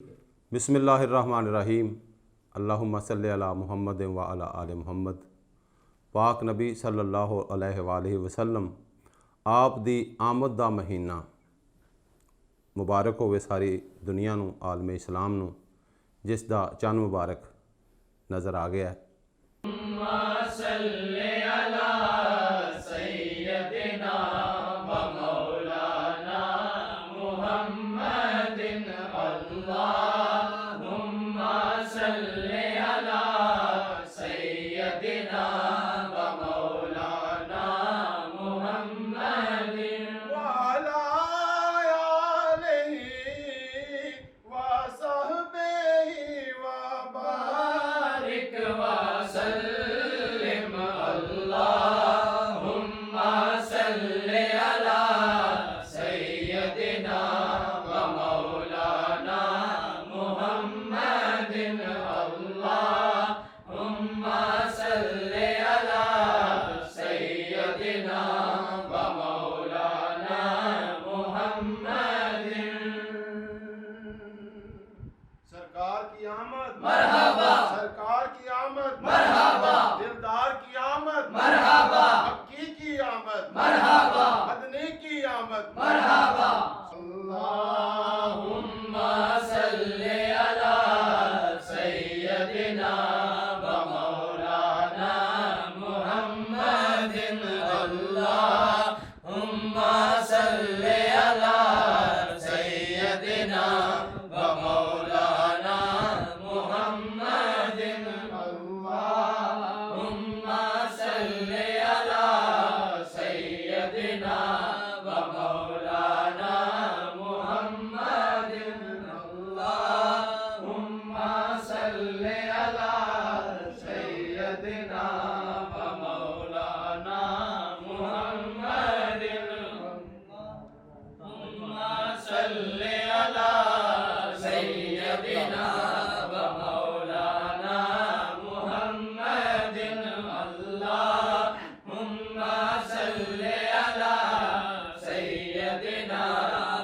بسم اللہ الرحمن الرحیم۔ اللہم صلی علی محمد و علی آل محمد۔ پاک نبی صلی اللہ علیہ وآلہ وسلم آپ دی آمد دا مہینہ مبارک ہوئے ساری دنیا نو، عالم اسلام نو، جس دا چند مبارک نظر آ گیا ہے۔ سرکار کی آمد مرحبا، سرکار کی آمد مرحبا، دلدار کی آمد مرحبا، مکی کی آمد مرحبا، مدنی کی آمد مرحبا۔ اللہم صلی علی سیدنا و مولانا محمد، اللہم صلی علی سیدنا و مولانا محمد، اللہم صلی علی سیدنا و مولانا محمد، اللہم صلی علی سیدنا و مولانا محمد، اللہم صلی علی سیدنا و مولانا محمد، اللہم صلی علی سیدنا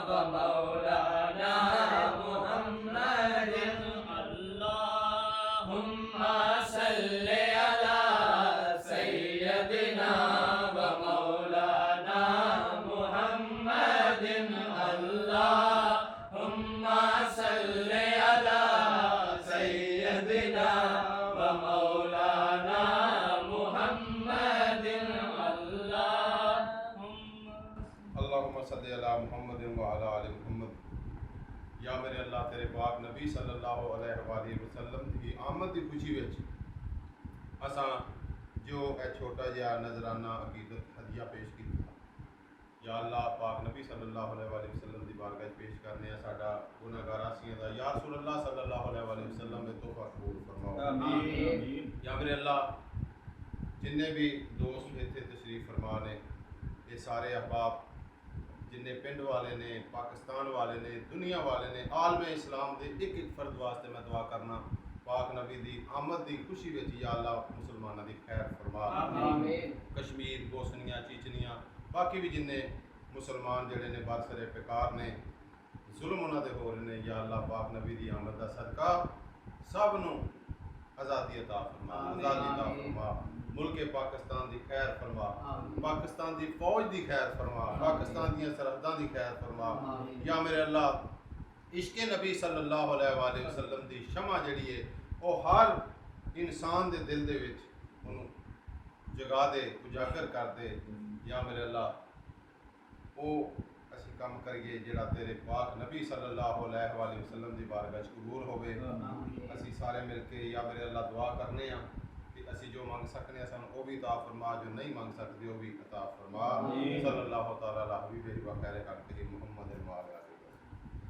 و مولانا محمد، اللہم صلی علی سیدنا و مولانا محمد، اللہم صلی علی سیدنا و مولانا محمد، اللہم صلی علی محمد و علی آل محمد۔ یا میرے اللہ تیرے پاک نبی صلی اللہ علیہ وآلہ وسلم کی آمد دی خوشی وچ اساں جو اے چھوٹا جہا نذرانہ عقیدت ہدیہ پیش کیتا، یا اللہ پاک نبی صلی اللہ علیہ وآلہ وسلم دی بارگاہ پیش کرنے ہیں ساڈا گناہگار آسیاں دا، یا رسول اللہ صلی اللہ علیہ وآلہ وسلم دے تحفہ قبول فرماؤ آمین۔ یا میرے اللہ جننے بھی دوست اتنے تشریف فرما نے، یہ سارے احباب جننے پنڈ والے نے، پاکستان والے نے، دنیا والے نے، عالم اسلام دے ایک ایک فرد واسطے میں دعا کرنا پاک نبی دی آمد دی خوشی وچ یا اللہ مسلمانہ دی خیر فرما آمین۔ کشمیر، بوسنیا، چیچنیا، باقی بھی جننے مسلمان جڑے نے برسر پیکار نے، ظلم انہاں دے ہو رہے نے، یا اللہ پاک نبی دی آمد دا صدقہ سب نو آزادی عطا فرما، آزادی عطا فرما، ملک پاکستان دی خیر فرما، پاکستان دی فوج دی خیر فرما، پاکستان دی سرحداں دی خیر فرما، یا میرے اللہ عشق نبی صلی اللہ علیہ وآلہ وسلم دی شمع جڑی ہے وہ ہر انسان دے دل دے وچ انہوں جگا دے، اجاگر کر دے، یا میرے اللہ او اسی کام کریے جڑا تیرے پاک نبی صلی اللہ علیہ وآلہ وسلم دی بارگاہ وچ قبول ہوئے۔ اسی سارے مل کے یا میرے اللہ دعا کرنے ہیں کہ اسی جو مانگ سکنے ہیں سن وہ بھی عطا فرما، جو نہیں مانگ سکتے وہ بھی عطا فرما۔ صلی اللہ تعالیٰ علیہ وآلہ وسلم محمد